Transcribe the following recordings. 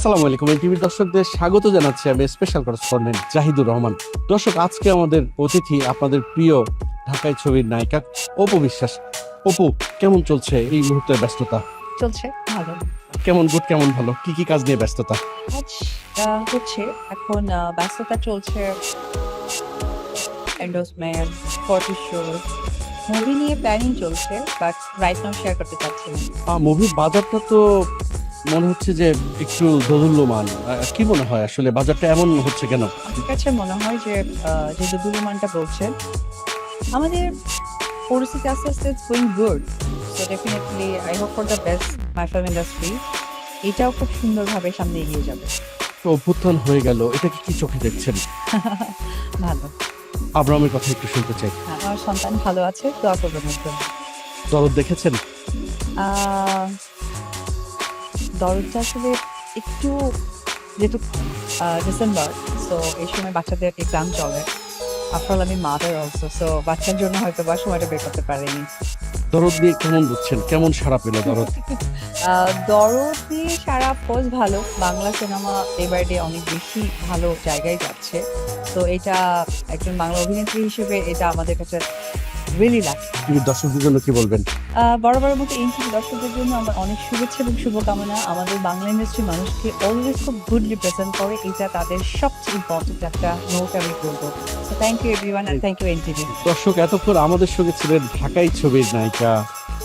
আসসালামু আলাইকুম। টিভির দর্শকদের স্বাগত জানাচ্ছি আমি স্পেশাল করেসপন্ডেন্ট জাহিদুর রহমান। দর্শক, আজকে আমাদের অতিথি আপনাদের প্রিয় ঢাকাই ছবির নায়িকা অপু বিশ্বাস। অপু, কেমন চলছে এই মুহূর্তের ব্যস্ততা? চলছে ভালো। কেমন গুড, কেমন ভালো, কি কি কাজ নিয়ে ব্যস্ততা? কাজ হচ্ছে এখন ব্যস্ততা চলছে এন্ডোসমেন্ট, ফটোশুট, মুভি নিয়ে প্ল্যানিং চলছে, বাট রাইট নাও শেয়ার করতে চাচ্ছি না। মুভির বাজারটা তো মনে হচ্ছে যে একটু দোদুল্যমান। কি মনে হয় আসলে বাজারটা এমন হচ্ছে কেন? আমার কাছে মনে হয় যে যে দুদুলমানটা বলছেন, আমাদের পরিস্থিতি আস্তে আস্তে going good, so definitely I hope for the best my film industry. এটাও খুব সুন্দরভাবে সামনে এগিয়ে যাবে। তো অভ্যুত্থান হয়ে গেল, এটাকে কি চোখে দেখছেন? ভালো। আব্রাহামের কথা একটু শুনতে চাই। আমার সন্তান ভালো আছে, দোয়া করবেন ওর জন্য। দরদ দেখেছেন? আহ, দরজা আসলে একটু, যেহেতু ডিসেম্বর, সো এই সময় বাচ্চাদের এক্সাম চলে। আফটার আমি মাদার অলসো, সো বাচ্চার জন্য হয়তো বা সময়টা বের করতে পারিনি। দরদ নিয়ে কেমন বুঝছেন, কেমন সাড়া পেল দরদ? দরদ দিয়ে সারা ফোজ ভালো। বাংলা সিনেমা ডে বাই ডে অনেক বেশি ভালো জায়গায় যাচ্ছে, তো এটা একজন বাংলা অভিনেত্রী হিসেবে এটা আমাদের কাছে রিয়েলি লাগে। টিভির দর্শকদের জন্য কি বলবেন? বরাবরের মতো এনটিভি দর্শকদের জন্য আমার অনেক শুভেচ্ছা এবং শুভকামনা। আমাদের বাংলা ইন্ডাস্ট্রি মানুষকে অলওয়েজ খুব গুড রিপ্রেজেন্ট করে, এটা তাদের সবচেয়ে ইম্পর্টেন্ট একটা নোট আমি বলবো। So thank you everyone and thank you NTV. দর্শক, এতক্ষণ আমাদের সঙ্গে ছিলেন ঢাকাই ছবির নায়িকা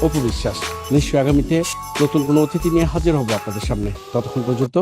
অপু বিশ্বাস। নিশ্চয়ই আগামীতে নতুন কোনো অতিথি নিয়ে হাজির হবো আপনাদের সামনে। ততক্ষণ পর্যন্ত